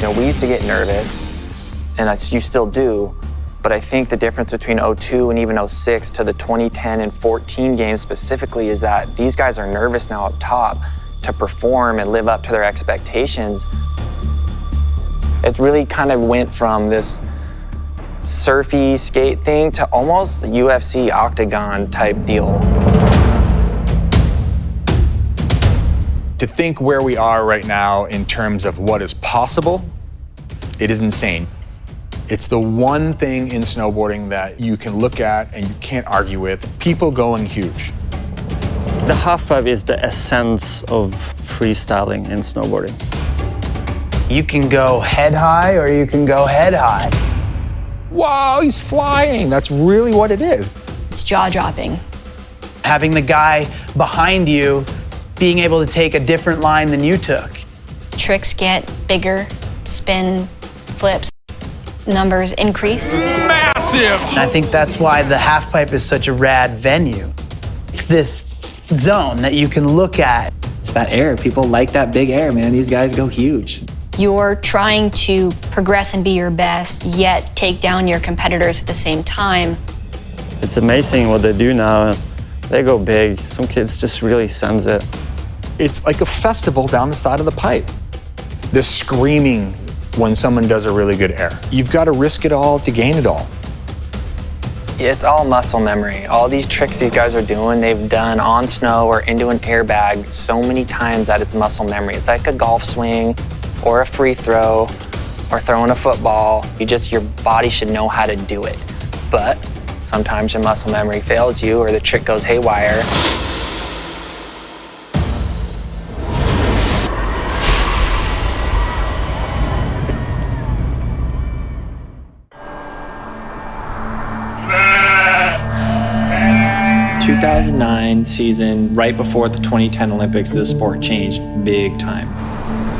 You know, we used to get nervous, and you still do, but I think the difference between 02 and even 06 to the 2010 and 14 games specifically is that these guys are nervous now up top to perform and live up to their expectations. It really kind of went from this surfy skate thing to almost a UFC octagon type deal. To think where we are right now in terms of what is possible, it is insane. It's the one thing in snowboarding that you can look at and you can't argue with. People going huge. The halfpipe is the essence of freestyling in snowboarding. You can go head high or you can go head high. Wow, he's flying. That's really what it is. It's jaw-dropping. Having the guy behind you being able to take a different line than you took. Tricks get bigger, spin, flips, numbers increase. Massive! And I think that's why the halfpipe is such a rad venue. It's this zone that you can look at. It's that air. People like that big air, man. These guys go huge. You're trying to progress and be your best, yet take down your competitors at the same time. It's amazing what they do now. They go big. Some kids just really sends it. It's like a festival down the side of the pipe. The screaming when someone does a really good air. You've got to risk it all to gain it all. It's all muscle memory. All these tricks these guys are doing, they've done on snow or into an airbag so many times that it's muscle memory. It's like a golf swing or a free throw or throwing a football. Your body should know how to do it. But sometimes your muscle memory fails you or the trick goes haywire. In 2009 season, right before the 2010 Olympics, the sport changed big time,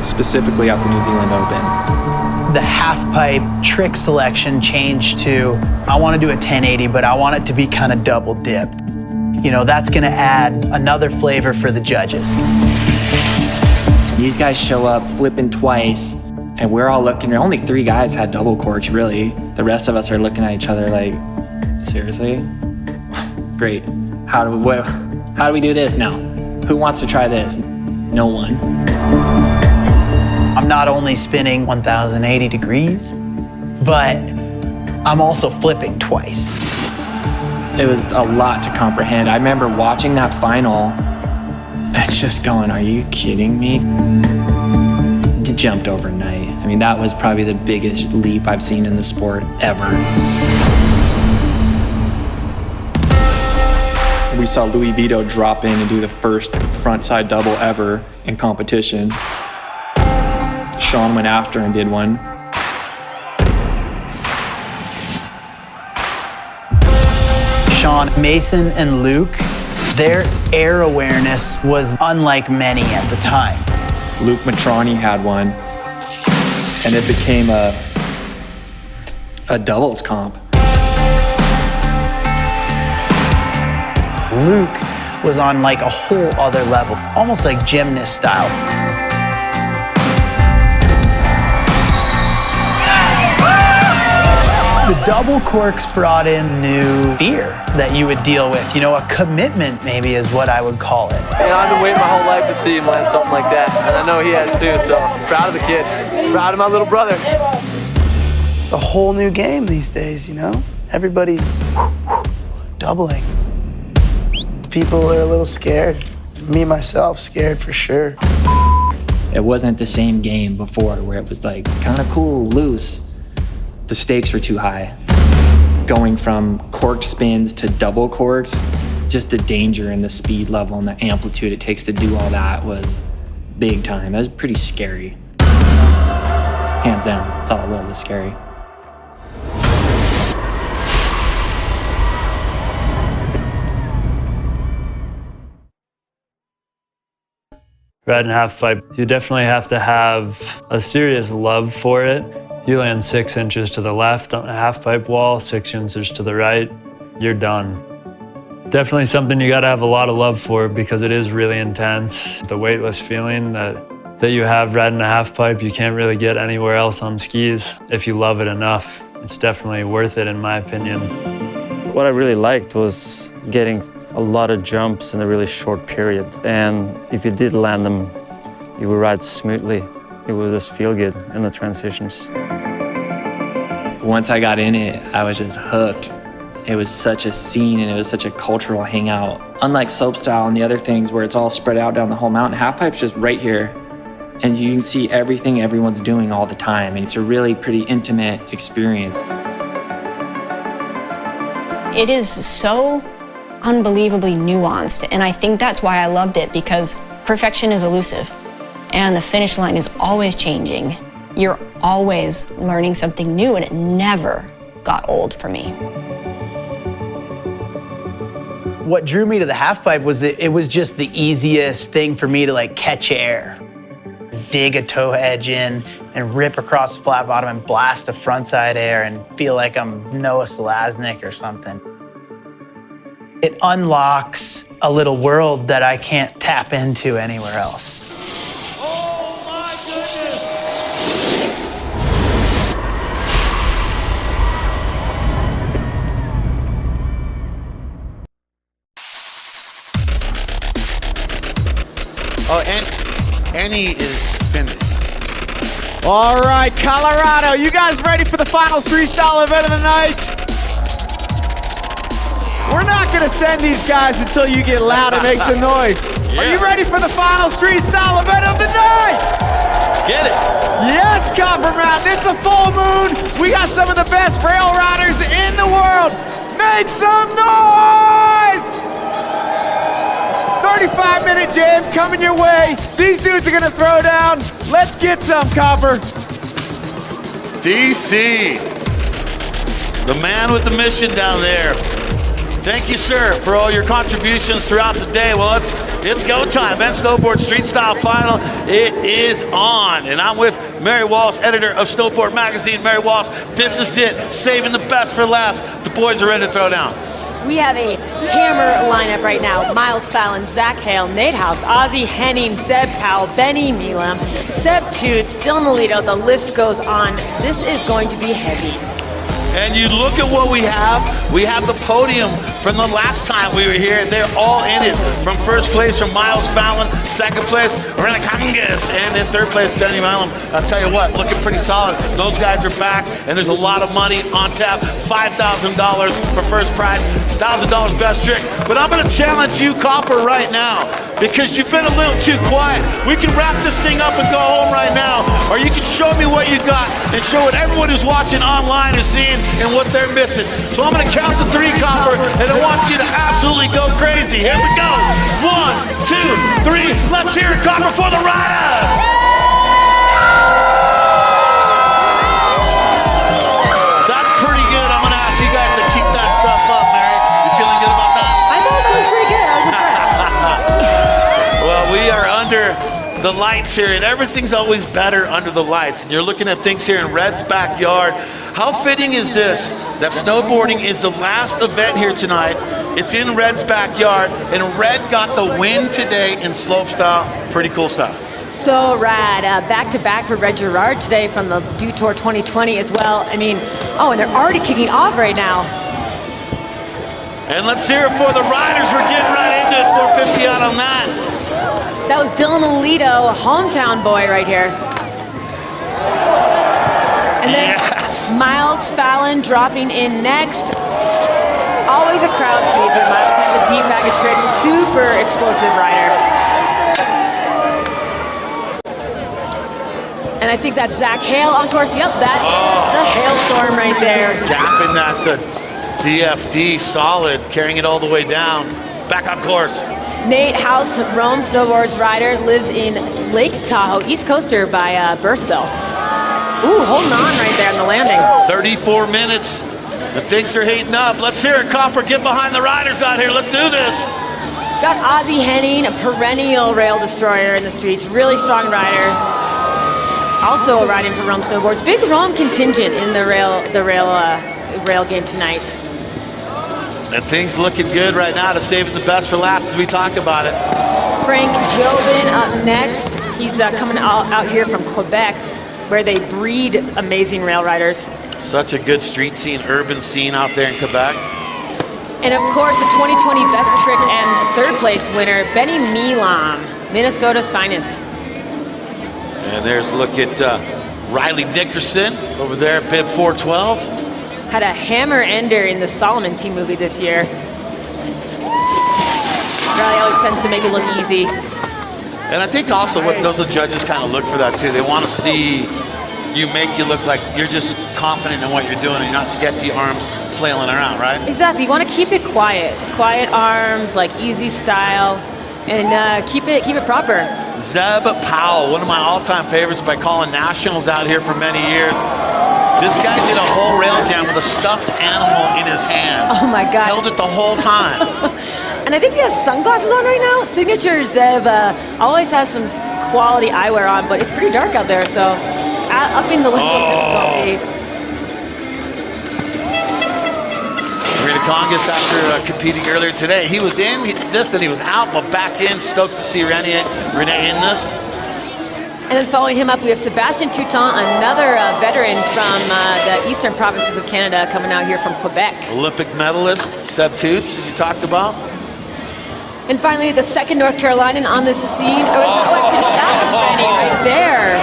specifically at the New Zealand Open. The halfpipe trick selection changed to, I want to do a 1080, but I want it to be kind of double dipped. You know, that's going to add another flavor for the judges. These guys show up flipping twice, and we're all looking, only 3 guys had double corks, really. The rest of us are looking at each other like, seriously? Great. How do we do this now? Who wants to try this? No one. I'm not only spinning 1,080 degrees, but I'm also flipping twice. It was a lot to comprehend. I remember watching that final and just going, are you kidding me? It jumped overnight. I mean, that was probably the biggest leap I've seen in the sport ever. We saw Louis Vito drop in and do the first frontside double ever in competition. Sean went after and did one. Sean, Mason, and Luke, their air awareness was unlike many at the time. Luke Matroni had one, and it became a doubles comp. Luke was on like a whole other level, almost like gymnast style. The double corks brought in new fear that you would deal with. You know, a commitment maybe is what I would call it. You know, I've been waiting my whole life to see him land something like that, and I know he has too, so I'm proud of the kid. Proud of my little brother. It's a whole new game these days, you know? Everybody's doubling. People are a little scared. Me, myself, scared for sure. It wasn't the same game before where it was like kind of cool, loose. The stakes were too high. Going from corked spins to double corks, just the danger and the speed level and the amplitude it takes to do all that was big time. It was pretty scary. Hands down, that's all it was scary. Riding halfpipe, you definitely have to have a serious love for it. You land 6 inches to the left on a halfpipe wall, 6 inches to the right, you're done. Definitely something you gotta have a lot of love for because it is really intense. The weightless feeling that that you have riding a half pipe you can't really get anywhere else on skis. If you love it enough, it's definitely worth it in my opinion. What I really liked was getting a lot of jumps in a really short period. And if you did land them, you would ride smoothly. It would just feel good in the transitions. Once I got in it, I was just hooked. It was such a scene and it was such a cultural hangout. Unlike slopestyle and the other things where it's all spread out down the whole mountain, halfpipe's just right here. And you can see everything everyone's doing all the time. And it's a really pretty intimate experience. It is so unbelievably nuanced, and I think that's why I loved it, because perfection is elusive, and the finish line is always changing. You're always learning something new, and it never got old for me. What drew me to the halfpipe was it was just the easiest thing for me to like catch air, dig a toe edge in, and rip across the flat bottom and blast a frontside air and feel like I'm Noah Selaznick or something. It unlocks a little world that I can't tap into anywhere else. Oh my goodness! Oh, and Annie is finished. All right, Colorado, you guys ready for the final Streetstyle event of the night? We're not gonna send these guys until you get loud and make some noise. Yeah. Are you ready for the final Streetstyle event of the night? Get it. Yes, Copper Mountain, it's a full moon. We got some of the best rail riders in the world. Make some noise! 35-minute jam coming your way. These dudes are gonna throw down. Let's get some, Copper. DC, the man with the mission down there. Thank you, sir, for all your contributions throughout the day. Well, it's go time. Men's Snowboard Streetstyle Final. It is on. And I'm with Mary Walsh, editor of Snowboard Magazine. Mary Walsh, this is it. Saving the best for last. The boys are ready to throw down. We have a hammer lineup right now. Miles Fallon, Zach Hale, Nate House, Ozzie Henning, Zeb Powell, Benny Milam, Seb Toots, Dylan Alito. The list goes on. This is going to be heavy. And you look at what we have. We have the podium from the last time we were here. They're all in it. From first place from Miles Fallon, second place Renakangas, and in third place Benny Milam. I'll tell you what, looking pretty solid. Those guys are back, and there's a lot of money on tap. $5,000 for first prize, $1,000 best trick. But I'm going to challenge you, Copper, right now, because you've been a little too quiet. We can wrap this thing up and go home right now, or you can show me what you got and show what everyone who's watching online is seeing and what they're missing. So I'm going to count to 3, Copper, and I want you to absolutely go crazy. Here we go. 1, 2, 3. Let's hear it, Copper, for the riders. That's pretty good. I'm going to ask you guys to keep that stuff up, Mary. You feeling good about that? I thought that was pretty good. I was impressed. Well, we are under the lights here, and everything's always better under the lights. And you're looking at things here in Red's backyard. How fitting is this, that snowboarding is the last event here tonight. It's in Red's backyard, and Red got the win today in slopestyle. Pretty cool stuff. So rad. Back-to-back for Red Gerard today from the Dew Tour 2020 as well. I mean, oh, and they're already kicking off right now. And let's hear it for the riders. We're getting right into it. 450 out on that. That was Dylan Alito, a hometown boy right here. And then yes. Miles Fallon dropping in next. Always a crowd pleaser. Miles has a deep bag of tricks. Super explosive rider. And I think that's Zach Hale on course. Yep, that is the hailstorm right there. Gapping that to DFD, solid, carrying it all the way down. Back on course. Nate House, Rome Snowboards rider, lives in Lake Tahoe, East Coaster by birth bill. Ooh, holding on right there on the landing. 34 minutes. The things are heating up. Let's hear it, Copper. Get behind the riders out here. Let's do this. Got Ozzie Henning, a perennial rail destroyer in the streets. Really strong rider. Also riding for Rome Snowboards. Big Rome contingent in the rail game tonight. And things looking good right now to save the best for last as we talk about it. Frank Jobin up next. He's coming out here from Quebec, where they breed amazing rail riders. Such a good street scene, urban scene out there in Quebec. And of course, the 2020 Best Trick and third place winner, Benny Milam, Minnesota's finest. And there's a look at Riley Dickerson over there, bib 412. Had a hammer ender in the Solomon team movie this year. Riley always tends to make it look easy. And I think also what those the judges kind of look for that too. They want to see you make you look like you're just confident in what you're doing and you're not sketchy arms flailing around, right? Exactly. You want to keep it quiet. Quiet arms, like easy style, and keep it proper. Zeb Powell, one of my all-time favorites by calling nationals out here for many years. This guy did a whole rail jam with a stuffed animal in his hand. Oh my God. Held it the whhole time. And I think he has sunglasses on right now. Signature Zeb always has some quality eyewear on, but it's pretty dark out there, so upping the level of difficulty. Congas, after competing earlier today, he was in this, then he was out, but back in. Stoked to see Renee in this. And then following him up, we have Sebastian Toutant, another veteran from the eastern provinces of Canada, coming out here from Quebec. Olympic medalist, Seb Toots, as you talked about. And finally, the second North Carolinian on the scene. Actually, that was Rennie right there.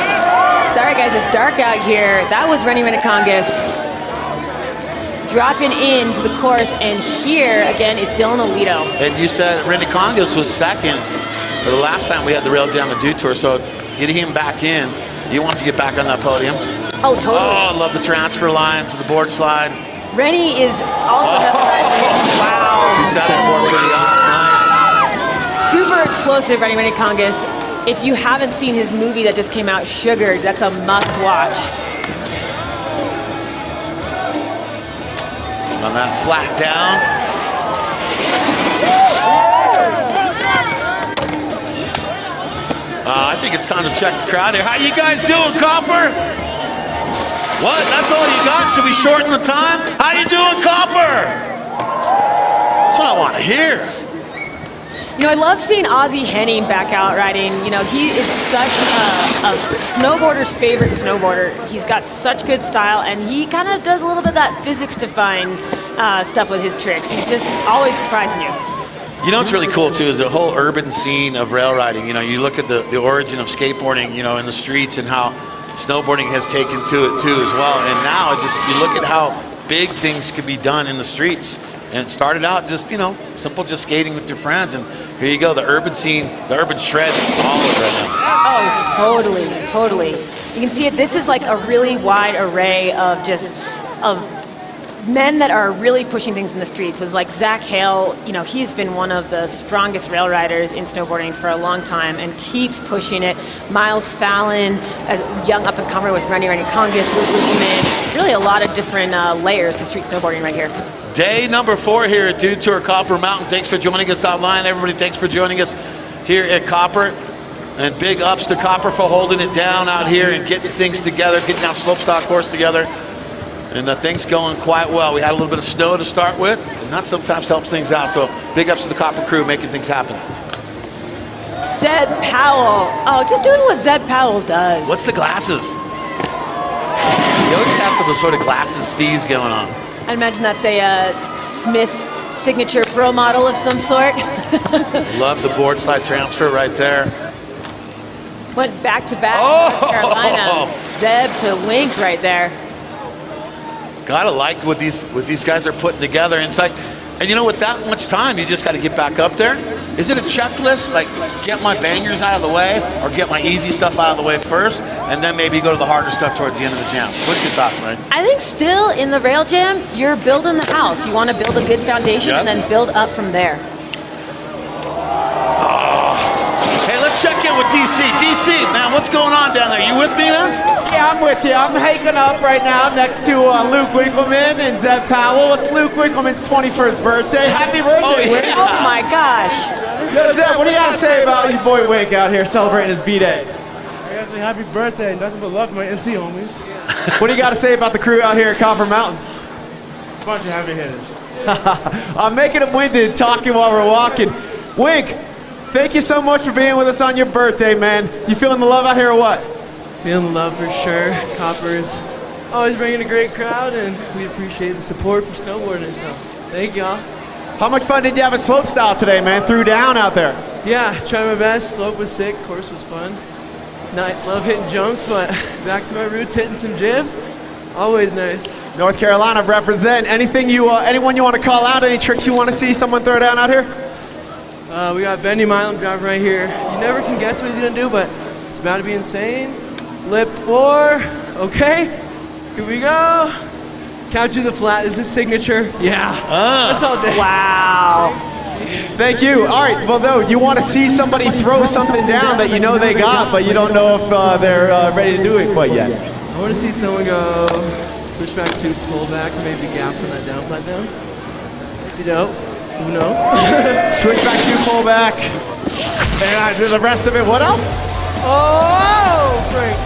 Sorry, guys, it's dark out here. That was Rennie Congas. Dropping into the course, and here again is Dylan Alito. And you said Rennie Congas was second for the last time we had the Rail Jam and Dew Tour, so getting him back in, he wants to get back on that podium. Oh, totally. Oh, I love the transfer line to the board slide. Rennie is also wow. 274 pretty up, nice. Super explosive, Rennie Congas. If you haven't seen his movie that just came out, Sugared, that's a must watch. On that flat down. I think it's time to check the crowd here. How you guys doing, Copper? What? That's all you got? Should we shorten the time? How you doing, Copper? That's what I want to hear. You know, I love seeing Ozzie Henning back out riding. You know, he is such a snowboarder's favorite snowboarder. He's got such good style, and he kind of does a little bit of that physics-defying stuff with his tricks. He's just always surprising you. You know what's really cool, too, is the whole urban scene of rail riding. You know, you look at the origin of skateboarding, you know, in the streets and how snowboarding has taken to it, too, as well. And now just you look at how big things could be done in the streets. And it started out just, you know, simple just skating with your friends. And here you go, the urban scene, the urban shred is solid right now. Oh, totally, totally. You can see it. This is like a really wide array of men that are really pushing things in the streets. It was like Zach Hale, you know, he's been one of the strongest rail riders in snowboarding for a long time and keeps pushing it. Miles Fallon, as a young up-and-comer with Rennie Congas, Luke Lukeman. Really a lot of different layers to street snowboarding right here. Day number 4 here at Dew Tour Copper Mountain. Thanks for joining us online. Everybody, thanks for joining us here at Copper. And big ups to Copper for holding it down out here and getting things together, getting that slopestyle course together. And things going quite well. We had a little bit of snow to start with, and that sometimes helps things out. So big ups to the Copper crew making things happen. Zeb Powell. Oh, just doing what Zeb Powell does. What's the glasses? He always has some sort of glasses steez going on. I imagine that's a Smith signature pro model of some sort. Love the board slide transfer right there. Went back-to-back North Carolina. Zeb to Link right there. Gotta like what these guys are putting together. And it's like, and you know, with that much time, you just got to get back up there. Is it a checklist, like get my bangers out of the way or get my easy stuff out of the way first, and then maybe go to the harder stuff towards the end of the jam? What's your thoughts, man? I think still in the rail jam, you're building the house. You want to build a good foundation and then build up from there. Hey, let's check in with DC. DC, man, what's going on down there? You with me, man? Yeah, I'm with you. I'm hiking up right now next to Luke Winkleman and Zeb Powell. It's Luke Winkleman's 21st birthday. Happy birthday, Wink. Oh my gosh. Yo, Zeb, what do you got to say about your boy Wink out here celebrating his B-Day? Happy birthday. Nothing but love, my NC homies. What do you got to say about the crew out here at Copper Mountain? Bunch of heavy hitters. I'm making them winded talking while we're walking. Wink, thank you so much for being with us on your birthday, man. You feeling the love out here or what? Feeling the love for sure. Copper's always bringing a great crowd, and we appreciate the support from snowboarding, so thank y'all. How much fun did you have at slopestyle today, man? Threw down out there. Yeah, tried my best. Slope was sick, course was fun. Love hitting jumps, but back to my roots, hitting some jibs. Always nice. North Carolina represent. Anything anyone you want to call out? Any tricks you want to see someone throw down out here? We got Bendy Milam driving right here. You never can guess what he's gonna do, but it's about to be insane. Lip 4, okay. Here we go. Count to the flat, this is signature. Yeah, that's all day. Wow. Thank you. All right, well, though, you want to see somebody throw something down that you know they got, but you don't know if they're ready to do it quite yet. I want to see someone go switch back to pull back, maybe gap on that down, flat down. You know, who knows? Switch back to pull back. And the rest of it, what else? Oh, Frank.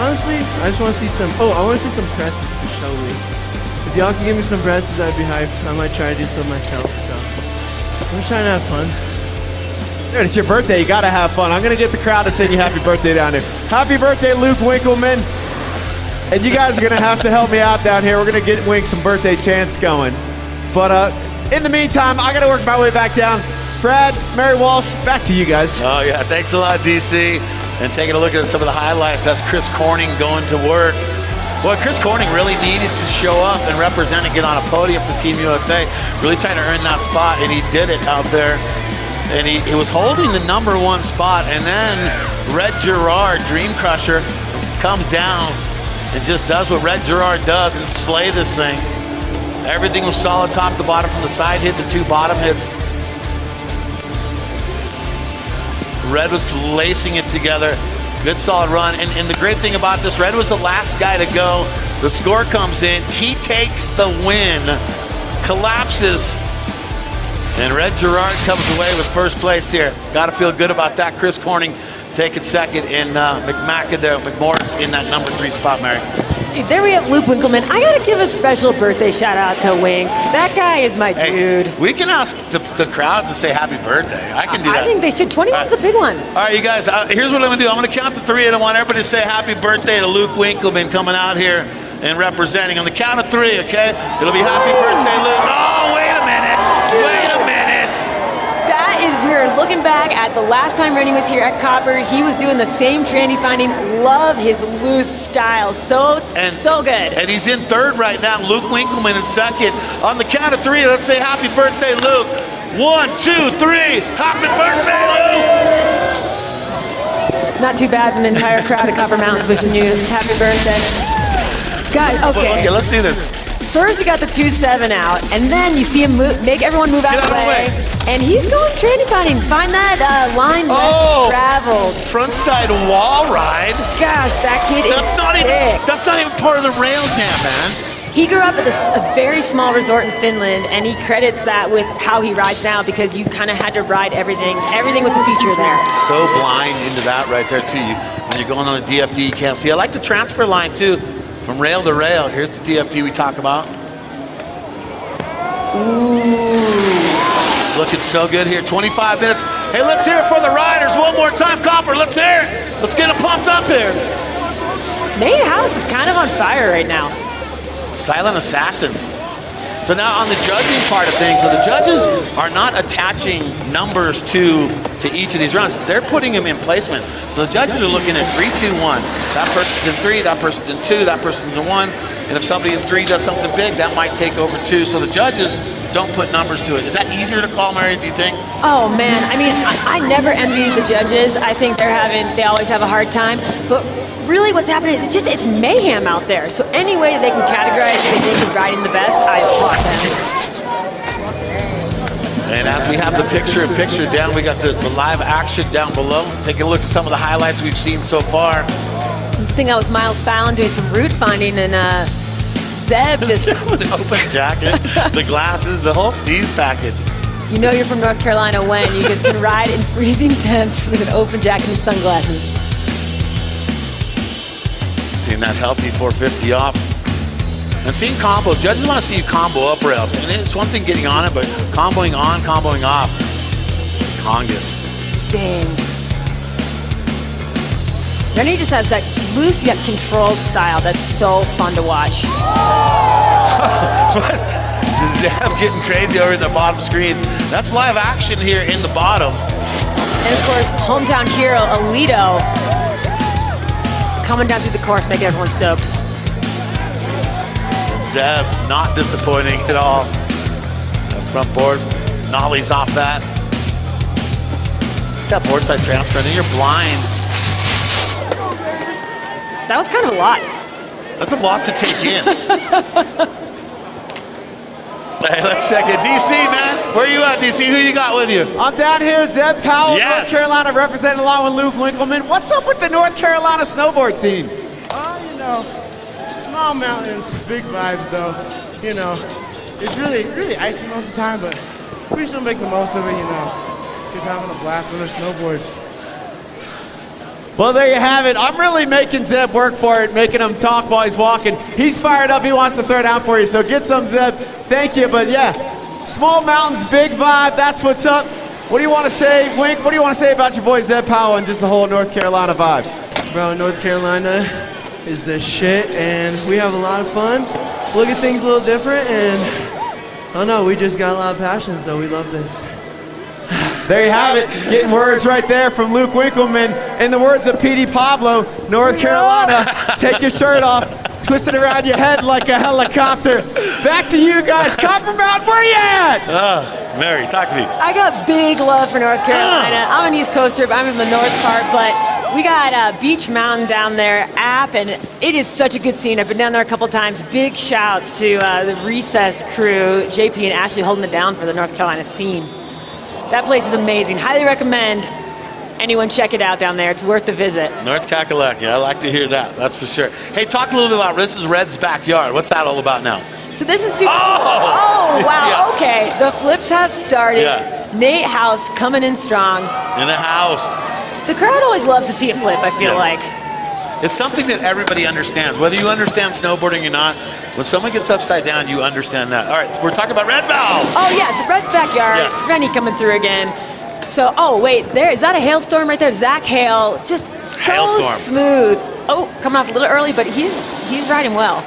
Honestly, I just want to see some, I want to see some presses for Shelby. If y'all can give me some presses, I'd be hyped. I might try to do some myself, so. I'm just trying to have fun. Dude, it's your birthday. You got to have fun. I'm going to get the crowd to sing you happy birthday down here. Happy birthday, Luke Winkleman. And you guys are going to have to help me out down here. We're going to get Wink some birthday chants going. But in the meantime, I got to work my way back down. Brad, Mary Walsh, back to you guys. Oh, yeah. Thanks a lot, DC. And taking a look at some of the highlights. That's Chris Corning going to work. Boy, Chris Corning really needed to show up and represent and get on a podium for Team USA. Really trying to earn that spot, and he did it out there. And he was holding the #1 spot, and then Red Gerard, Dream Crusher, comes down and just does what Red Gerard does and slay this thing. Everything was solid top to bottom from the side hit, the 2 bottom hits. Red was lacing it together. Good solid run, and the great thing about this, Red was the last guy to go. The score comes in, he takes the win, collapses, and Red Gerard comes away with first place here. Got to feel good about that. Chris Corning taking second, and McMorris in that #3 spot, Mary. There we have Luke Winkleman. I gotta give a special birthday shout out to Wink. That guy is my dude. We can ask the crowd to say happy birthday. I can do that. I think they should. 21's a big one. All right, you guys, here's what I'm gonna do. I'm gonna count to 3, and I want everybody to say happy birthday to Luke Winkleman coming out here and representing. On the count of 3, okay? It'll be happy birthday, Luke. Oh, wait a minute. Wait a minute. That is, we're looking back at the last time Rennie was here at Copper. He was doing the same trendy finding. Love his loose style. So good. And he's in 3rd right now. Luke Winkleman in 2nd. On the count of 3, let's say happy birthday, Luke. 1, 2, 3. Happy birthday, Luke. Not too bad, an entire crowd of Copper Mountains wishing you happy birthday. Guys, okay, let's do this. First, you got the 2-7 out, and then you see him make everyone move out of the way. And he's going trendy finding. Find that line less traveled. Frontside wall ride. Gosh, that kid is sick. That's not even part of the rail jam, man. He grew up at a very small resort in Finland, and he credits that with how he rides now, because you kind of had to ride everything. Everything was a feature there. So blind into that right there, too. When you're going on a DFD, you can't see. I like the transfer line, too, from rail to rail. Here's the DFD we talk about. Ooh. Looking so good here. 25 minutes. Hey, let's hear it for the riders one more time, Copper. Let's hear it. Let's get them pumped up here. Main House is kind of on fire right now. Silent Assassin. So now on the judging part of things, so the judges are not attaching numbers to each of these runs. They're putting them in placement. So the judges are looking at 3, 2, 1. That person's in 3, that person's in 2, that person's in 1. And if somebody in 3 does something big, that might take over 2. So the judges don't put numbers to it. Is that easier to call, Mary, do you think? Oh man, I mean, I never envy the judges. I think they always have a hard time. But really what's happening, it's mayhem out there. So any way they can categorize who they think is riding the best, I applaud them. And as we have the picture down, we got the live action down below. Taking a look at some of the highlights we've seen so far. I think that was Miles Fallon doing some route finding, and Zeb just with the open jacket, the glasses, the whole Steve's package. You know you're from North Carolina when you just can ride in freezing temps with an open jacket and sunglasses. Seeing that healthy 450 off. And seeing combos, judges want to see you combo up rails. And it's one thing getting on it, but comboing on, comboing off. Congus. Dang. Benny just has that loose yet controlled style that's so fun to watch. Zeb getting crazy over the bottom screen. That's live action here in the bottom. And of course, hometown hero Alito coming down through the course, making everyone stoked. Zeb not disappointing at all. Front board, nollies off that. That boardside transfer, and then you're blind. That was kind of a lot. That's a lot to take in. Hey, let's check it. DC, man, where you at, DC? Who you got with you? I'm down here, Zeb Powell, Yes. North Carolina, representing along with Luke Winkleman. What's up with the North Carolina snowboard team? You know, small mountains, big vibes though. You know, it's really icy most of the time, but we still make the most of it, you know. Just having a blast on their snowboards. Well, there you have it. I'm really making Zeb work for it, making him talk while he's walking. He's fired up. He wants to throw down for you, so get some, Zeb. Thank you, but yeah, small mountains, big vibe, that's what's up. What do you want to say, Wink? What do you want to say about your boy Zeb Powell and just the whole North Carolina vibe? Bro, North Carolina is the shit, and we have a lot of fun. Look at things a little different, and I don't know, we just got a lot of passion, so we love this. There you have it. Getting words right there from Luke Winkleman. In the words of PD Pablo, North Carolina, take your shirt off, twist it around your head like a helicopter. Back to you guys. Copper Mountain, where you at? Mary, talk to me. I got big love for North Carolina. I'm an East Coaster, but I'm in the north part, but we got Beach Mountain down there, App, and it is such a good scene. I've been down there a couple times. Big shouts to the Recess crew, JP and Ashley holding it down for the North Carolina scene. That place is amazing. Highly recommend anyone check it out down there. It's worth the visit. North Kakalaki, I like to hear that, that's for sure. Hey, talk a little bit about, this is Red's backyard. What's that all about now? So this is super. Oh! Oh, wow, Yeah. okay. The flips have started. Yeah. Nate House coming in strong. In the house. The crowd always loves to see a flip, I feel like. It's something that everybody understands. Whether you understand snowboarding or not, when someone gets upside down, you understand that. All right, we're talking about Red Valve. Oh, yes, Red's backyard. Yeah. Rennie coming through again. So, oh, wait, there, is that a hailstorm right there? Zach Hale, just so Hailstorm. smooth. Oh, coming off a little early, but he's riding well.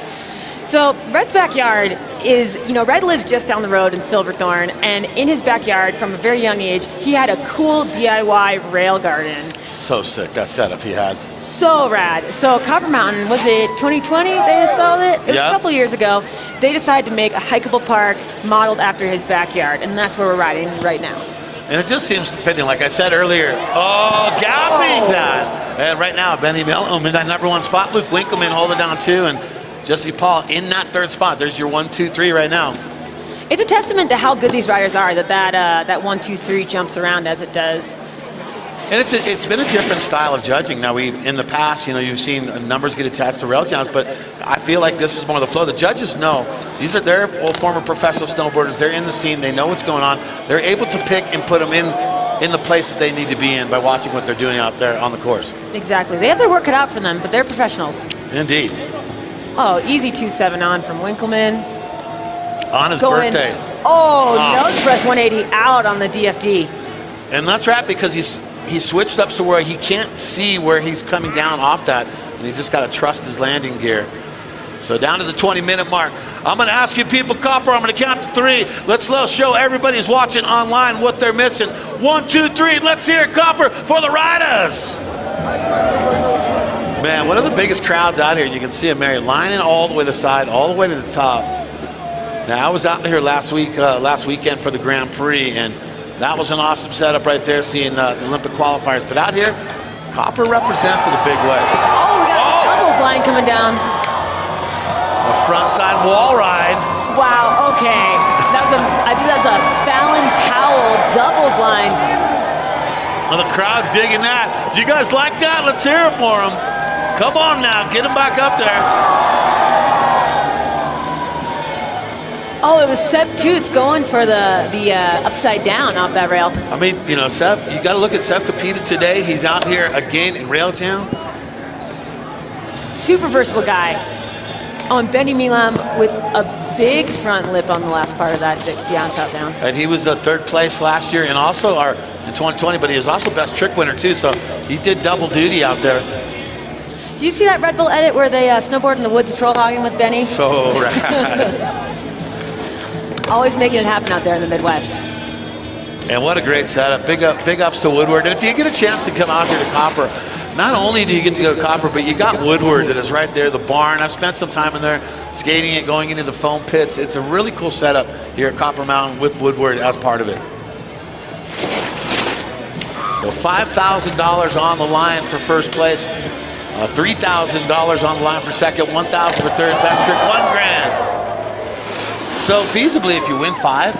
So, Red's backyard is, you know, Red lives just down the road in Silverthorne, and in his backyard, from a very young age, he had a cool DIY rail garden. So sick, that setup he had. So rad. So Copper Mountain, was it 2020 they installed it? It was Yeah. a couple years ago. They decided to make a hikeable park modeled after his backyard, and that's where we're riding right now. And it just seems fitting, like I said earlier. Oh, gapping that. And right now, Benny Mellum in that #1 spot. Luke Winkleman holding down 2, and Jesse Paul in that 3rd spot. There's your 1, 2, 3 right now. It's a testament to how good these riders are that 1, 2, 3 jumps around as it does. And it's been a different style of judging. Now, in the past, you know, you've seen numbers get attached to rail jumps, but I feel like this is more of the flow. The judges know. They're all former professional snowboarders. They're in the scene. They know what's going on. They're able to pick and put them in the place that they need to be in by watching what they're doing out there on the course. Exactly. They have their work cut out for them, but they're professionals. Indeed. Oh, easy 2-7 on from Winkleman. On his birthday. Oh, nose press 180 out on the DFD. And that's right, because he switched up to where he can't see where he's coming down off that, and he's just got to trust his landing gear. So down to the 20-minute mark. I'm going to ask you people, Copper, I'm going to count to 3. Let's show everybody who's watching online what they're missing. 1, 2, 3. Let's hear it, Copper, for the riders. Man, one of the biggest crowds out here. You can see them, Mary, lining all the way to the side, all the way to the top. Now, I was out here last weekend for the Grand Prix, and that was an awesome setup right there, seeing the Olympic qualifiers. But out here, Copper represents in a big way. Oh, we got the doubles line coming down. A front side wall ride. Wow, okay. I think that's a Fallon Powell doubles line. Well, the crowd's digging that. Do you guys like that? Let's hear it for them. Come on now, get them back up there. Oh, it was Seb Toots going for the upside down off that rail. I mean, you know, Seb, you got to look at Seb competed today. He's out here again in Rail Town. Super versatile guy. Oh, and Benny Milam with a big front lip on the last part of that down, top down. And he was third place last year and also in 2020, but he was also best trick winner too, so he did double duty out there. Did you see that Red Bull edit where they snowboard in the woods troll hogging with Benny? So rad. Always making it happen out there in the Midwest. And what a great setup. Big ups to Woodward. And if you get a chance to come out here to Copper, not only do you get to go to Copper, but you got Woodward that is right there, the barn. I've spent some time in there skating it, going into the foam pits. It's a really cool setup here at Copper Mountain with Woodward as part of it. So $5,000 on the line for first place, $3,000 on the line for second, $1,000 for third, best trick, $1,000. So feasibly, if you win 5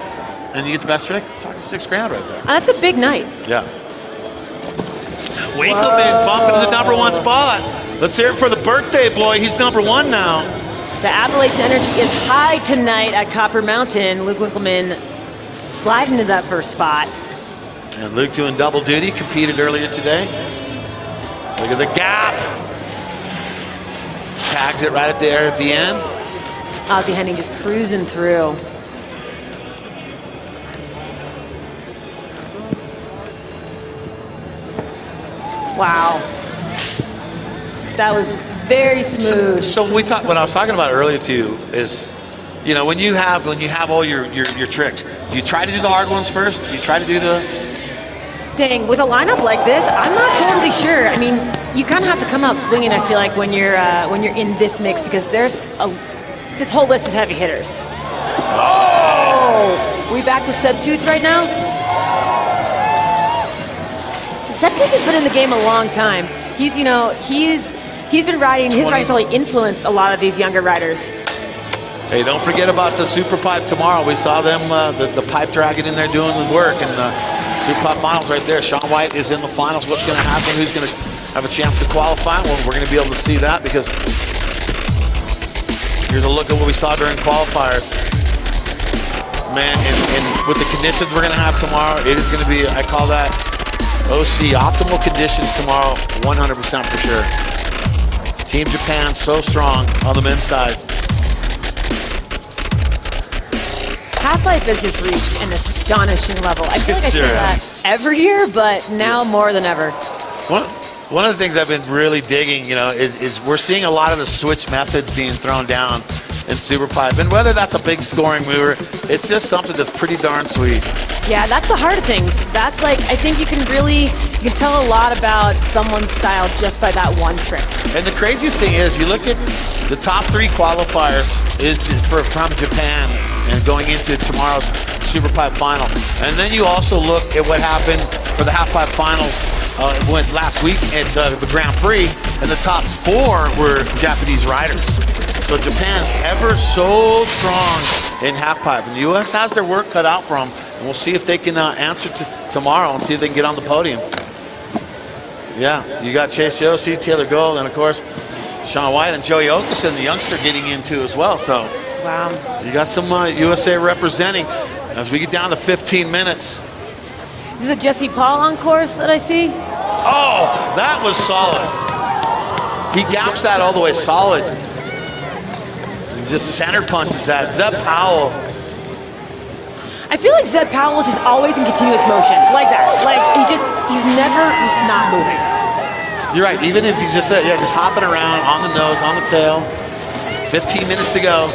and you get the best trick, talk to $6,000 right there. That's a big night. Yeah. Winkleman bumping to the #1 spot. Let's hear it for the birthday boy. He's #1 now. The Appalachian energy is high tonight at Copper Mountain. Luke Winkleman sliding to that first spot. And Luke doing double duty, competed earlier today. Look at the gap. Tags it right there at the end. Ozzie Henning just cruising through. Wow. That was very smooth. So we talked, what I was talking about earlier too is, you know, when you have all your tricks, do you try to do the hard ones first? Do you try to do the... Dang, with a lineup like this, I'm not totally sure. I mean, you kind of have to come out swinging, I feel like, when you're in this mix, because this whole list is heavy hitters. Oh! We back to Seb Toots right now? Seb Toots has been in the game a long time. He's been riding, his riding probably influenced a lot of these younger riders. Hey, don't forget about the Superpipe tomorrow. We saw them, the pipe dragon in there doing the work, and the Superpipe finals right there. Sean White is in the finals. What's going to happen? Who's going to have a chance to qualify? Well, we're going to be able to see that, because here's a look at what we saw during qualifiers. Man, and with the conditions we're going to have tomorrow, it is going to be, I call that OC, optimal conditions tomorrow, 100% for sure. Team Japan so strong on the men's side. Halfpipe has just reached an astonishing level. I feel like I say that every year, but now more than ever. One of the things I've been really digging, you know, is we're seeing a lot of the switch methods being thrown down in Superpipe. And whether that's a big scoring mover, it's just something that's pretty darn sweet. Yeah, that's the hard things. That's like, I think you can tell a lot about someone's style just by that one trick. And the craziest thing is, you look at the top 3 qualifiers from Japan and going into tomorrow's Superpipe final. And then you also look at what happened for the Halfpipe finals went last week at the Grand Prix, and the top 4 were Japanese riders. So Japan ever so strong in Halfpipe, and the U.S. has their work cut out for them, and we'll see if they can answer tomorrow and see if they can get on the podium. Yeah, you got Chase Josie, Taylor Gold, and of course Sean White and Joey Okeson, the youngster, getting in too as well. So wow, you got some USA representing as we get down to 15 minutes. This is a Jesse Paul on course that I see. Oh, that was solid. He gaps that all the way solid. And just center punches that. Zeb Powell. I feel like Zeb Powell is just always in continuous motion, like that. Like he's never not moving. You're right. Even if he's just hopping around on the nose, on the tail. 15 minutes to go.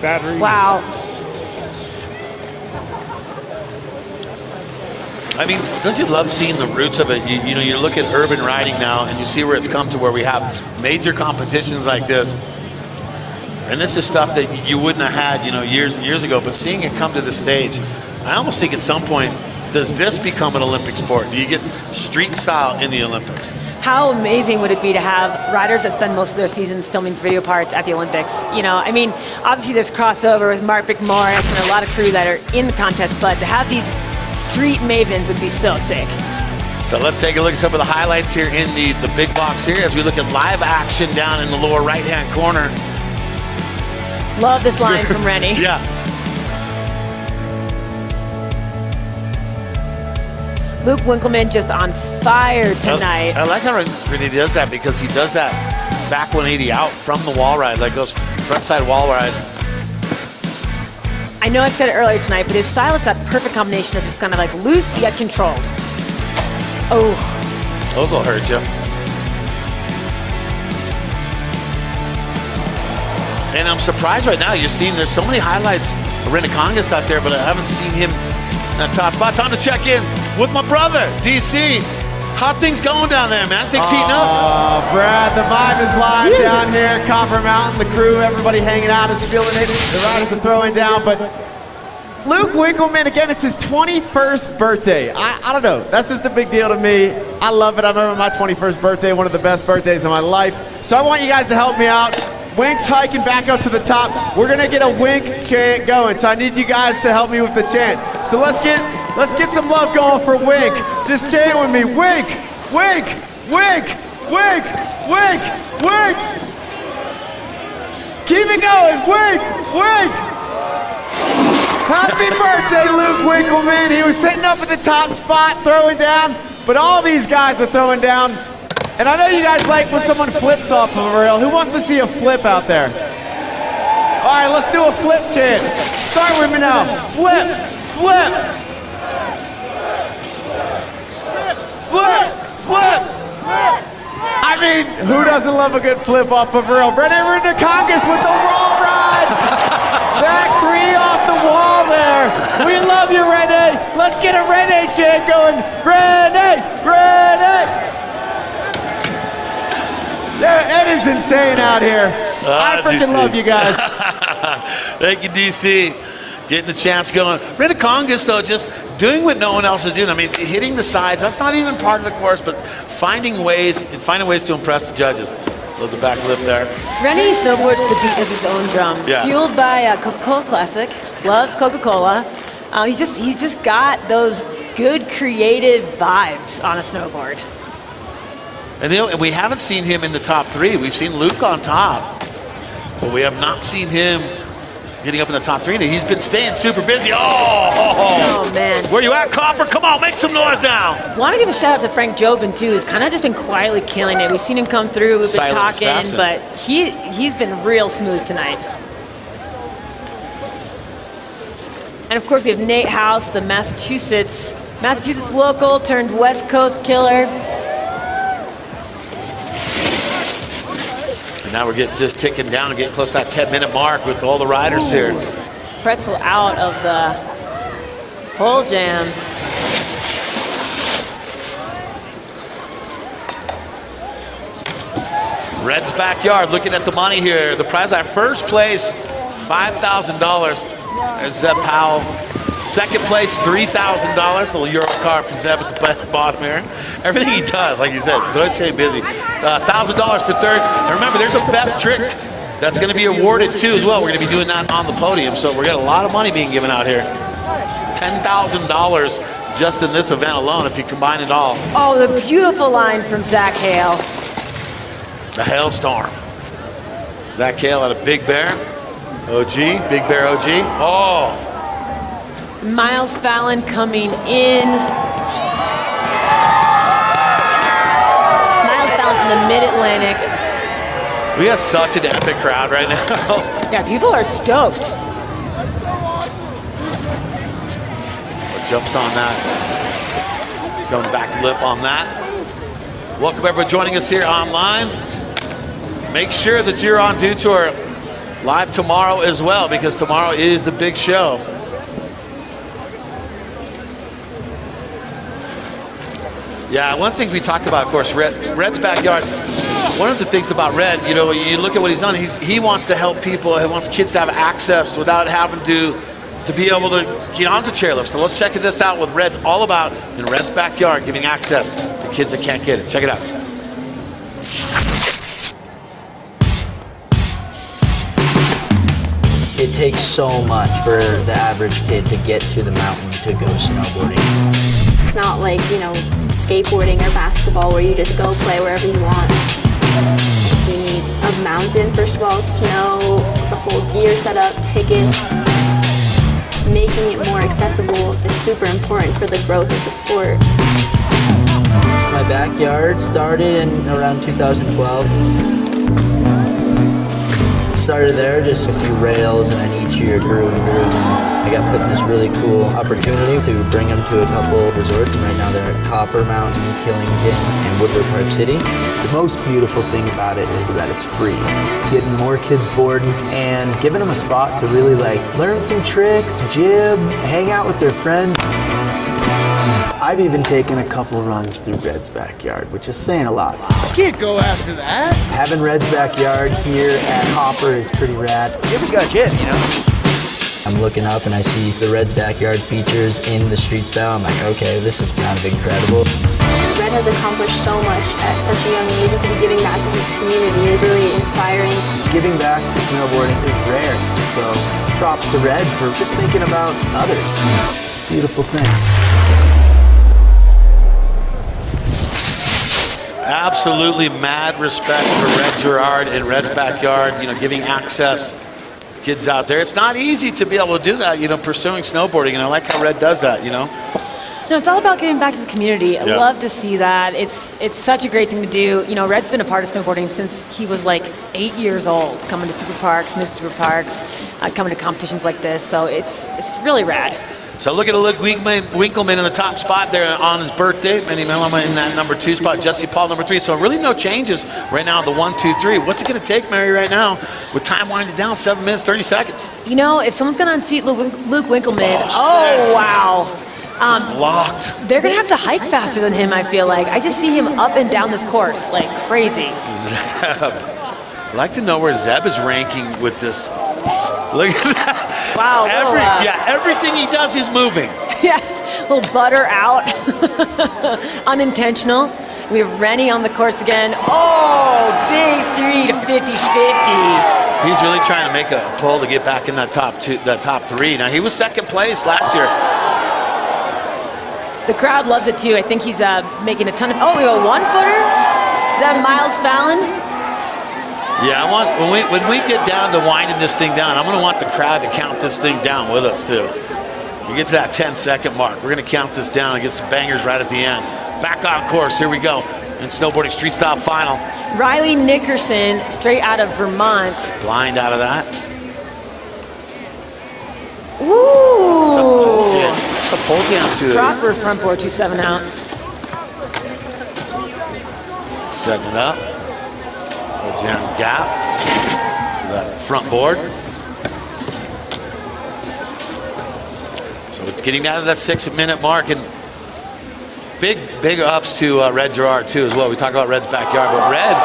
Battery. Wow. I mean, don't you love seeing the roots of it? You know, you look at urban riding now, and you see where it's come to, where we have major competitions like this. And this is stuff that you wouldn't have had, you know, years and years ago. But seeing it come to the stage, I almost think at some point, does this become an Olympic sport? Do you get street style in the Olympics? How amazing would it be to have riders that spend most of their seasons filming video parts at the Olympics? You know, I mean, obviously there's crossover with Mark McMorris and a lot of crew that are in the contest, but to have these street mavens would be so sick. So let's take a look at some of the highlights here in the big box here as we look at live action down in the lower right-hand corner. Love this line from Rennie. Yeah. Luke Winkleman just on fire tonight. I like how Rennie does that, because he does that back 180 out from the wall ride, like goes front side wall ride. I know I've said it earlier tonight, but his style is that perfect combination of just kind of like loose yet controlled. Oh. Those will hurt you. And I'm surprised right now. You're seeing there's so many highlights of Renikongas out there, but I haven't seen him in that top spot. Time to check in with my brother, DC. How things going down there, man? Things heating up? Oh, Brad, the vibe is live down here. Copper Mountain, the crew, everybody hanging out is feeling it. The riders are throwing down, but Luke Winkleman, again, it's his 21st birthday. I don't know. That's just a big deal to me. I love it. I remember my 21st birthday, one of the best birthdays of my life. So I want you guys to help me out. Wink's hiking back up to the top. We're going to get a Wink chant going, so I need you guys to help me with the chant. So let's get some love going for Wink. Just chant with me. Wink, Wink, Wink, Wink, Wink, Wink. Keep it going. Wink, Wink. Happy birthday, Luke Winkleman. He was sitting up at the top spot throwing down, but all these guys are throwing down. And I know you guys like when someone flips off of a rail. Who wants to see a flip out there? All right, let's do a flip chant. Start with me now. Flip, flip. Flip, flip. I mean, who doesn't love a good flip off of a rail? Renikongas with the wall ride. Back three off the wall there. We love you, Rene. Let's get a Rene chant going. Rene, Rene. It is insane out here. I freaking love you guys. Thank you, DC. Getting the chance going. Renikongas, though, just doing what no one else is doing. I mean, hitting the sides, that's not even part of the course, but finding ways to impress the judges. Love the back lip there. Rennie snowboards to the beat of his own drum. Yeah. Fueled by Coca-Cola Classic. Loves Coca-Cola. He's just got those good creative vibes on a snowboard. And we haven't seen him in the top three. We've seen Luke on top, but we have not seen him getting up in the top three. And he's been staying super busy. Oh, man. Where you at, Copper? Come on, make some noise now. Want to give a shout out to Frank Jobin, too. He's kind of just been quietly killing it. We've seen him come through. We've been talking, assassin. but he's been real smooth tonight. And, of course, we have Nate House, the Massachusetts local turned West Coast killer. And now we're just ticking down and getting close to that 10-minute mark with all the riders here. Pretzel out of the pole jam. Red's backyard, looking at the money here. The prize at first place, $5,000. There's Zeb Powell. Second place, $3,000. Little Euro car for Zeb at the bottom here. Everything he does, like you said, he's always staying busy. $1,000 for third. And remember, there's a best trick that's going to be awarded too as well. We're going to be doing that on the podium. So we're getting a lot of money being given out here. $10,000 just in this event alone if you combine it all. Oh, the beautiful line from Zach Hale. The Hailstorm. Zach Hale out of Big Bear. OG, Big Bear OG. Oh. Miles Fallon coming in. Miles Fallon from the Mid-Atlantic. We got such an epic crowd right now. Yeah, people are stoked. Jumps on that. He's going back lip on that. Welcome everyone joining us here online. Make sure that you're on Dew Tour live tomorrow as well, because tomorrow is the big show. Yeah, one thing we talked about, of course, Red's backyard. One of the things about Red, you know, you look at what he's done. He wants to help people. He wants kids to have access without having to be able to get onto chairlifts. So let's check this out with Red's all about in Red's backyard, giving access to kids that can't get it. Check it out. It takes so much for the average kid to get to the mountain to go snowboarding. It's not like, you know, skateboarding or basketball where you just go play wherever you want. You need a mountain, first of all, snow, the whole gear setup, tickets. Making it more accessible is super important for the growth of the sport. My backyard started in around 2012. Started there, just a few rails, and then each year grew and grew. And I got put in this really cool opportunity to bring them to a couple resorts, and right now they're at Copper Mountain, Killington, and Woodward Park City. The most beautiful thing about it is that it's free. Getting more kids boarding and giving them a spot to really like learn some tricks, jib, hang out with their friends. I've even taken a couple runs through Red's backyard, which is saying a lot. Can't go after that. Having Red's backyard here at Hopper is pretty rad. Everyone's got a jib, you know? I'm looking up and I see the Red's backyard features in the street style. I'm like, okay, this is kind of incredible. Red has accomplished so much at such a young age, and to be giving back to his community is really inspiring. Giving back to snowboarding is rare, so props to Red for just thinking about others. It's a beautiful thing. Absolutely mad respect for Red Gerard and Red's backyard, you know, giving access to kids out there. It's not easy to be able to do that, you know, pursuing snowboarding, and I like how Red does that, you know. No, it's all about giving back to the community. I Yeah. love to see that. It's such a great thing to do. You know, Red's been a part of snowboarding since he was like 8 years old, coming to super parks, mid-super parks, coming to competitions like this. So it's really rad. So look at Luke Winkleman in the top spot there on his birthday. Manny Melama in that number 2 spot. Jesse Paul number 3. So really no changes right now in the 1, 2, 3. What's it going to take, Mary, right now with time winding down? 7 minutes, 30 seconds. You know, if someone's going to unseat Luke Winkleman, Oh, wow. Just locked. They're going to have to hike faster than him, I feel like. I just see him up and down this course like crazy. Zeb. I'd like to know where Zeb is ranking with this. Look at that. Wow. Everything he does is moving. Yeah, little butter out. Unintentional. We have Rennie on the course again. Oh, big 3 to 50-50. He's really trying to make a pull to get back in that top 3. Now, he was second place last year. The crowd loves it too. I think he's making a ton of. Oh, we have a 1-footer. Is that Miles Fallon? Yeah, I want when we get down to winding this thing down, I'm going to want the crowd to count this thing down with us too. We get to that 10-second mark. We're going to count this down and get some bangers right at the end. Back on course. Here we go. In Snowboarding Street Style final. Riley Nickerson, straight out of Vermont. Blind out of that. Ooh. It's a pole jam. It's a pole jam too. Proper front board 2-7 out. Setting it up. Pole jam gap. So that front board. So it's getting down to that 6-minute mark, and big ups to Red Gerard too as well. We talk about Red's backyard, but Red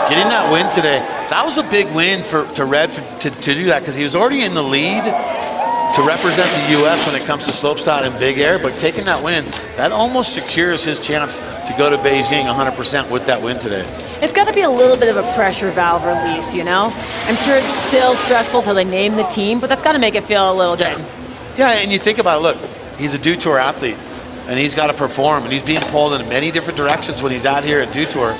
getting that win today. That was a big win to Red to do that, because he was already in the lead to represent the U.S. when it comes to slopestyle and big air, but taking that win, that almost secures his chance to go to Beijing 100% with that win today. It's got to be a little bit of a pressure valve release, you know? I'm sure it's still stressful till they name the team, but that's got to make it feel a little good. Yeah, and you think about it, look, he's a Dew Tour athlete, and he's got to perform, and he's being pulled in many different directions when he's out here at Dew Tour.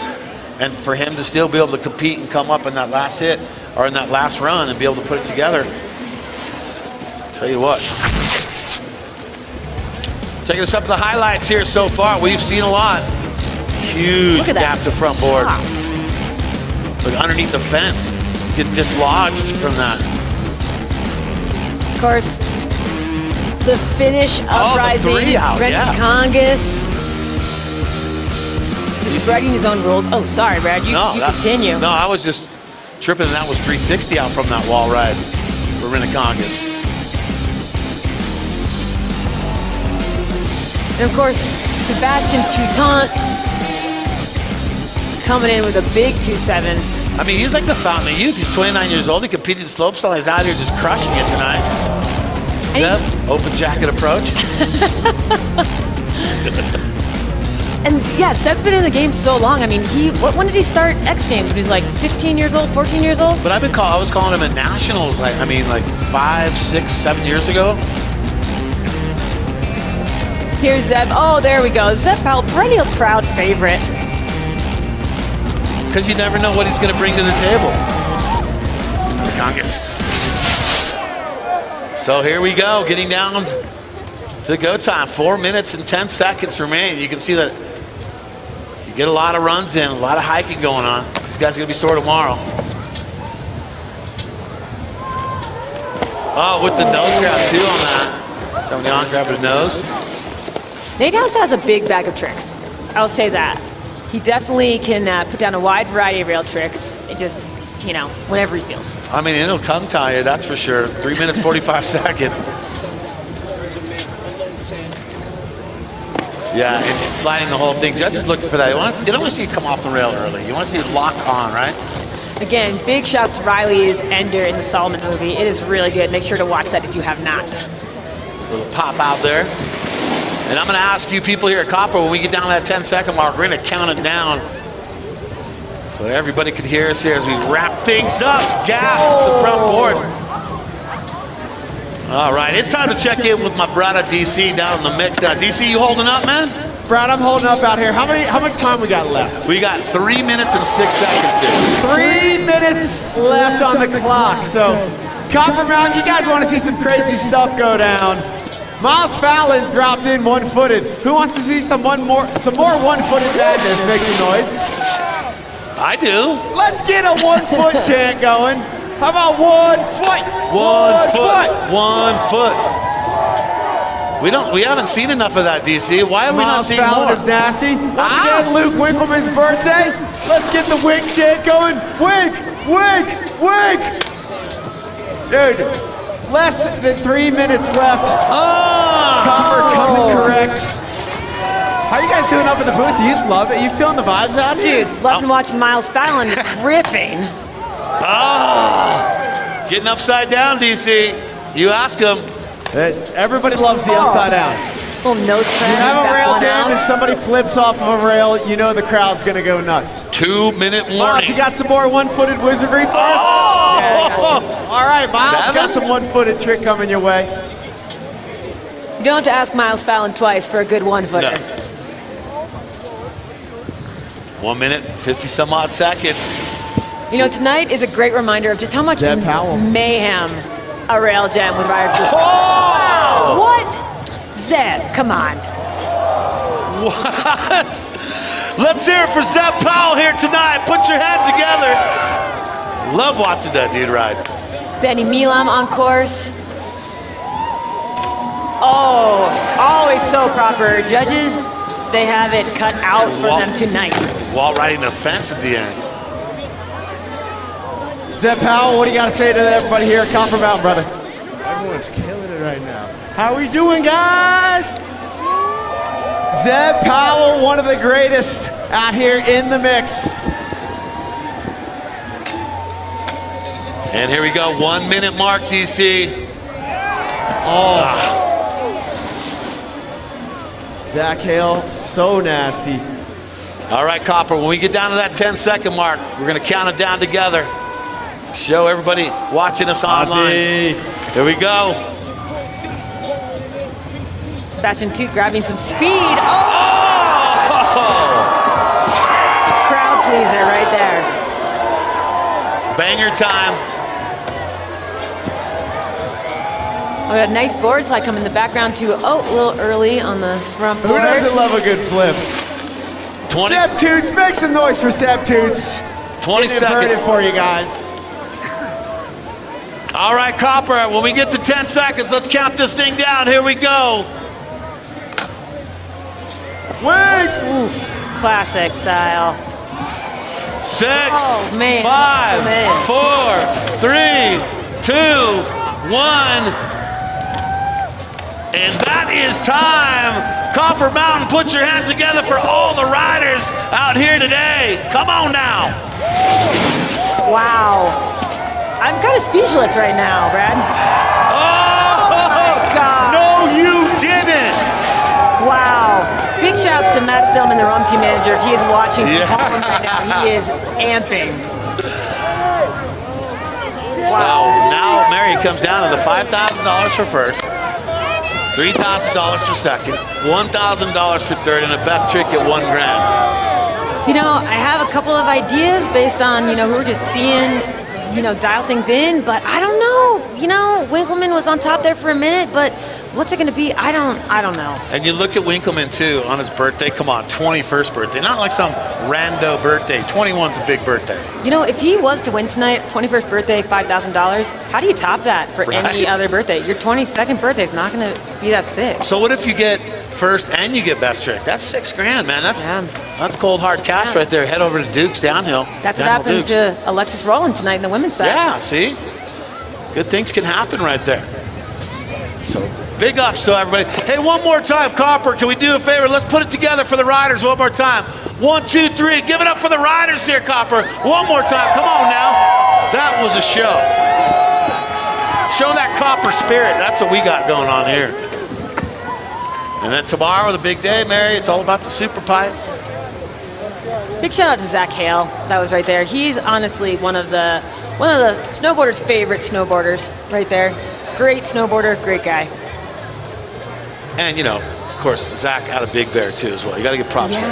And for him to still be able to compete and come up in that last hit, or in that last run, and be able to put it together, tell you what. Taking us up to the highlights here so far, we've seen a lot. Huge gap to front board. Wow. But underneath the fence, get dislodged from that. Of course, the finish uprising, Rennie Congas. He's breaking his own rules. Oh, sorry, Brad, you continue. No, I was just tripping, and that was 360 out from that wall ride for Rennie Congas. And of course, Sebastian Toutant coming in with a big 2-7. I mean, he's like the fountain of youth. He's 29 years old. He competed in slopestyle. He's out here just crushing it tonight. Zeb, open jacket approach. And yeah, Seb's been in the game so long. I mean, when did he start X Games? When he was like 15 years old, 14 years old? But I was calling him at nationals. Like 5, 6, 7 years ago. Here's Zeb. Oh, there we go. Zeb Powell, perennial crowd favorite. Because you never know what he's going to bring to the table. Congas. So here we go, getting down to go time. 4 minutes and 10 seconds remain. You can see that you get a lot of runs in, a lot of hiking going on. These guys are going to be sore tomorrow. Oh, with the nose grab too on that. Somebody on grabbing the nose. Nate House has a big bag of tricks. I'll say that. He definitely can put down a wide variety of rail tricks. It just, you know, whenever he feels. I mean, it'll tongue tie you, that's for sure. 3 minutes, 45 seconds. Yeah, and sliding the whole thing. Judges looking for that. They don't want to see you come off the rail early. You want to see it lock on, right? Again, big shouts to Riley's Ender in the Solomon movie. It is really good. Make sure to watch that if you have not. Little pop out there. And I'm going to ask you people here at Copper, when we get down to that 10-second mark, we're going to count it down so everybody can hear us here as we wrap things up. Gap to front board. All right, it's time to check in with my brother DC down in the mix. Now, DC, you holding up, man? Brad, I'm holding up out here. How much time we got left? We got 3 minutes and 6 seconds, dude. 3 minutes left on the clock. So, Copper Mountain, you guys want to see some crazy stuff go down. Miles Fallon dropped in one-footed. Who wants to see some more one-footed madness? Make some noise. I do. Let's get a 1 foot chant going. How about 1 foot? 1 foot. We haven't seen enough of that, DC. Why have we not seen Fallon more? Is nasty. Once again, Luke Winkleman's birthday. Let's get the wink chant going. Wink, wink, wink. Dude, less than 3 minutes left. Copper coming correct. How you guys doing up in the booth? Do you love it? You feeling the vibes out here? Dude, loving watching Miles Fallon ripping. Getting upside down, DC. You ask him. Everybody loves the upside down. Little nose press. You have a rail jam and somebody flips off of a rail, you know the crowd's gonna go nuts. 2 minute warning. Miles, you got some more one-footed wizardry for us? All right, Miles got some one-footed trick coming your way. You don't have to ask Miles Fallon twice for a good one-footer. No. 1 minute, 50 some odd seconds. You know, tonight is a great reminder of just how much mayhem a rail jam with riders is. Oh! What? Zeb, come on. What? Let's hear it for Zeb Powell here tonight. Put your hands together. Love watching that dude ride. Benny Milam on course. Oh, always so proper. Judges, they have it cut out for them tonight. Wall riding the fence at the end. Zeb Powell, what do you got to say to everybody here at Copper Mountain, brother? Everyone's killing it right now. How we doing, guys? Zeb Powell, one of the greatest out here in the mix. And here we go, 1 minute mark, DC. Zach Hale, so nasty. All right, Copper, when we get down to that 10-second mark, we're going to count it down together. Show everybody watching us online. Here we go. Sebastian Toot grabbing some speed. Crowd pleaser right there. Banger time. We got a nice board slide coming in the background too. Oh, a little early on the front board. Who doesn't love a good flip? 20. Seb Toots, make some noise for Seb Toots. 20 seconds for you guys. All right, Copper, when we get to 10 seconds, let's count this thing down. Here we go. Wait! Classic style. 6, Oh, man. 5, Oh, man. 4, 3, 2, 1. And that is time. Copper Mountain, put your hands together for all the riders out here today. Come on now. Wow. I'm kind of speechless right now, Brad. Oh my God. No, you didn't. Wow. Big shouts to Matt Stillman, the ROM team manager. He is watching from home right now. He is amping. So now Mary comes down to the $5,000 for first, $3,000 for second, $1,000 for third, and a best trick at $1 grand. You know, I have a couple of ideas based on, who we're just seeing, dial things in, but I don't know. Winkleman was on top there for a minute, but What's it going to be? I don't know. And you look at Winkleman too on his birthday. Come on, 21st birthday, not like some rando birthday. 21's a big birthday. You know, if he was to win tonight, 21st birthday, $5,000. How do you top that for any other birthday? Your 22nd birthday is not going to be that sick. So what if you get first and you get best trick? That's $6,000, man. That's cold hard cash right there. Head over to Duke's downhill. That's what happened to Alexis Rowland tonight in the women's side. Yeah, see? Good things can happen right there. So big ups to everybody. Hey, one more time, Copper, can we do a favor? Let's put it together for the riders one more time. 1, 2, 3. Give it up for the riders here, Copper. One more time. Come on now. That was a show. Show that Copper spirit. That's what we got going on here. And then tomorrow, the big day, Mary, it's all about the Superpipe. Big shout out to Zach Hale. That was right there. He's honestly one of the snowboarders' favorite snowboarders right there. Great snowboarder, great guy. And, you know, of course, Zach out of Big Bear, too, as well. You got to give props to him.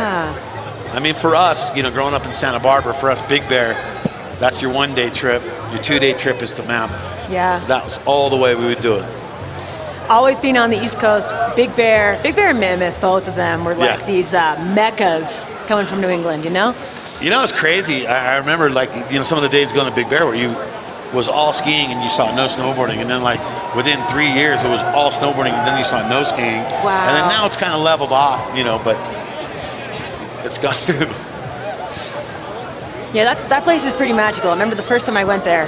I mean, for us, you know, growing up in Santa Barbara, for us, Big Bear, that's your one-day trip. Your 2-day trip is to Mammoth. Yeah. So that was all the way we would do it. Always being on the East Coast, Big Bear and Mammoth, both of them were like these meccas coming from New England, you know? You know, it's crazy. I remember, like, you know, some of the days going to Big Bear where you was all skiing and you saw no snowboarding, and then like within 3 years it was all snowboarding and then you saw no skiing. Wow. And then now it's kind of leveled off, you know, but it's gone through. Yeah, that place is pretty magical. I remember the first time I went there.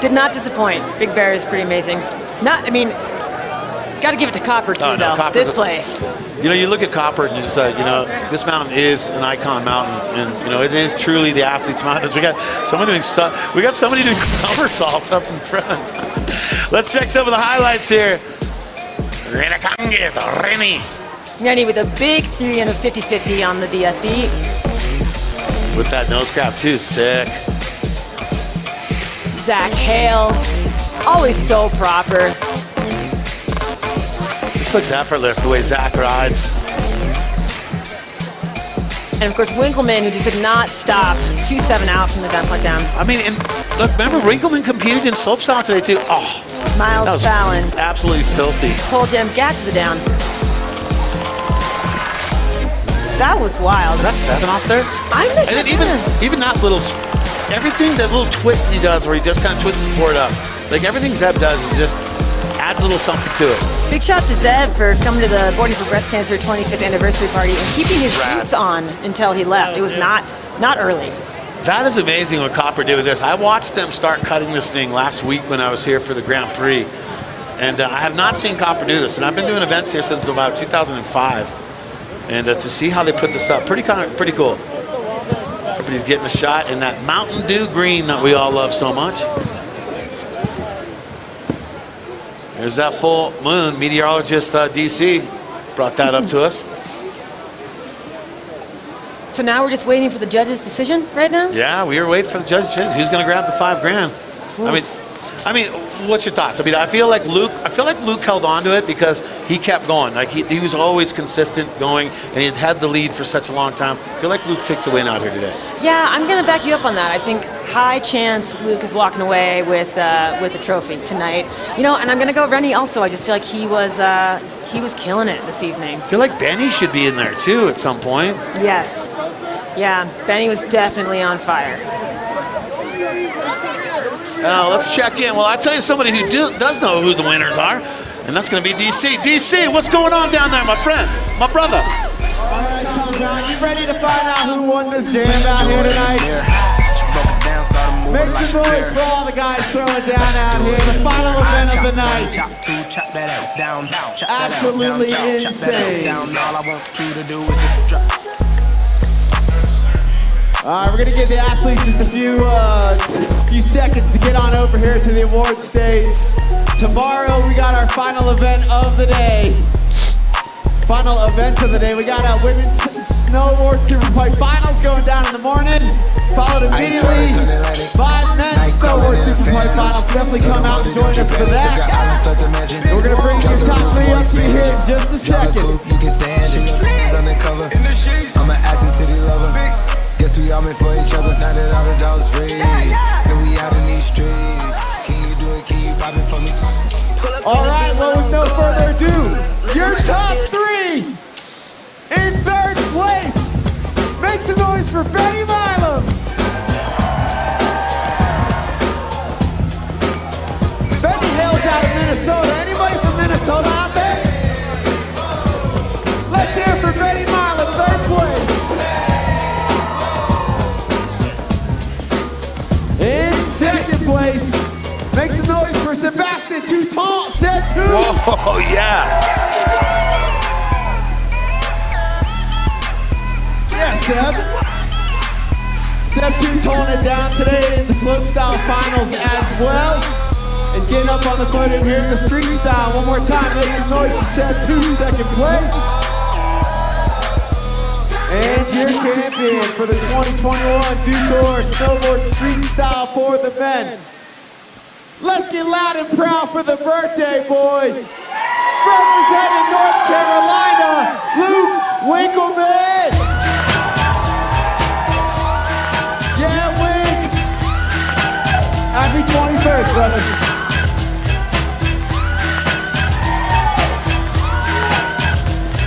Did not disappoint. Big Bear is pretty amazing. Got to give it to Copper too, though. This place. You know, you look at Copper and you just you know, this mountain is an icon mountain, and you know, it is truly the athlete's mountain. We got somebody doing somersaults up in front. Let's check some of the highlights here. Remy with a big 350-50 on the DFD. With that nose grab too, sick. Zach Hale, always so proper. This looks effortless the way Zach rides. And of course, Winkleman, who just did not stop. 2-7 out from the dump let down. I mean, and look, remember Winkleman competed in slopestyle today too. Oh, Miles Fallon. Absolutely filthy. Podium, gat to the down. That was wild. Is that 7 off there? I'm not sure. And then even that little, everything, that little twist he does where he just kind of twists his board up. Like everything Zeb does is just adds a little something to it. Big shout to Zeb for coming to the Boarding for Breast Cancer 25th anniversary party and keeping his boots on until he left. It was not early. That is amazing what Copper did with this. I watched them start cutting this thing last week when I was here for the Grand Prix. And I have not seen Copper do this. And I've been doing events here since about 2005. And to see how they put this up, pretty cool. Everybody's getting a shot in that Mountain Dew green that we all love so much. There's that full moon. Meteorologist DC brought that up to us. So now we're just waiting for the judge's decision right now? Yeah, we are waiting for the judge's decision. Who's going to grab the $5,000? I mean, what's your thoughts? I mean, I feel like Luke held on to it because he kept going. Like he was always consistent going, and he had the lead for such a long time. I feel like Luke took the win out here today. Yeah, I'm going to back you up on that. I think high chance Luke is walking away with the trophy tonight. You know, and I'm going to go Rennie also. I just feel like he was killing it this evening. I feel like Benny should be in there too at some point. Yes. Yeah, Benny was definitely on fire. Let's check in. Well, I'll tell you somebody who does know who the winners are, and that's going to be DC. DC, what's going on down there, my friend, my brother? All right, John, you ready to find out who won this jam out here tonight? Make some noise for all the guys throwing down out here. The final event of the night. Absolutely insane. All I want you to do is just drop. All right, we're gonna give the athletes just a few seconds to get on over here to the award stage. Tomorrow we got our final event of the day. Final event of the day. We got our women's snowboard Superpipe finals going down in the morning. Followed immediately by men's snowboard Superpipe finals. Definitely come out and join us for that. We're gonna bring your top 3 up to you here in just a second. You can stand it. Undercover. I'm an ass and titty lover. Guess we all meant for each other, now that all the dogs free. And we out in these streets. Can you do it? Can you pop it for me? All right, well, with no further ado, Your top three in third place. Make some noise for Benny Milam. Benny hails out of Minnesota. Anybody from Minnesota out there? Let's hear it for Benny Milam, third place. In second place, make some noise for Sebastian Toutant, Seb Toots. Whoa, yeah. Yeah, Seb. Seb Toutant it down today in the slopestyle finals as well. And getting up on the podium here in the street style. One more time, make some noise for Seb Toots, second place. And your champion for the 2021 Dutour Snowboard Streetstyle for the men. Let's get loud and proud for the birthday boy. Representing North Carolina, Luke Winkleman. Yeah, Wink. Happy 21st, brother.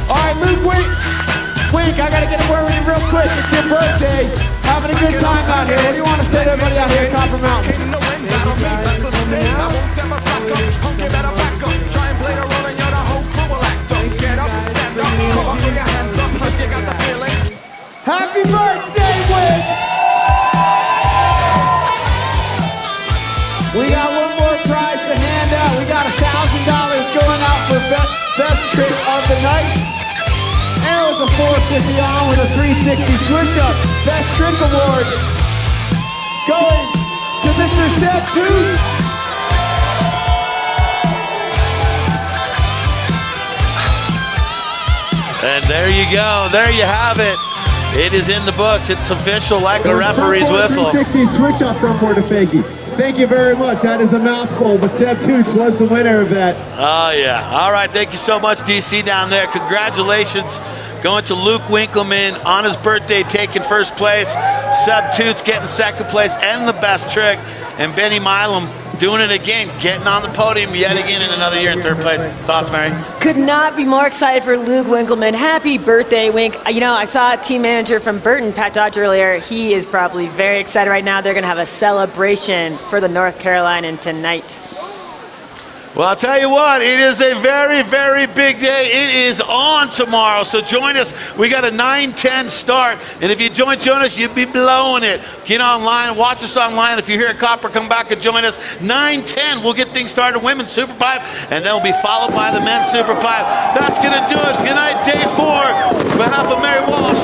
All right, Luke Wink, I gotta get a word with you real quick. It's your birthday. Having a good time out here. What do you want to say to everybody out here at Copper Mountain? Happy birthday, Wink! We got one more prize to hand out. We got $1,000 going out for best trick of the night. And it was a 450 on with a 360 switch up. Best trick award going to Mr. Seb Toots. And there you go. There you have it. It is in the books. It's official like a referee's whistle. 360 switch up from Porta Fakey. Thank you very much. That is a mouthful, but Seb Toots was the winner of that. Oh, yeah. All right. Thank you so much, DC, down there. Congratulations going to Luke Winkleman on his birthday, taking first place. Seb Toots getting second place and the best trick. And Benny Milam doing it again, getting on the podium yet again in another year in third place. Thoughts, Mary? Could not be more excited for Luke Winkleman. Happy birthday, Wink. You know, I saw a team manager from Burton, Pat Dodge, earlier. He is probably very excited right now. They're going to have a celebration for the North Carolinian tonight. Well, I'll tell you what, it is a very, very big day. It is on tomorrow, so join us. We got a 9:10 start, and if you join us, you'll be blowing it. Get online, watch us online. If you're here at Copper, come back and join us. 9:10, we'll get things started. Women's Superpipe, and then we'll be followed by the men's Superpipe. That's going to do it. Good night, day 4. On behalf of Mary Walsh,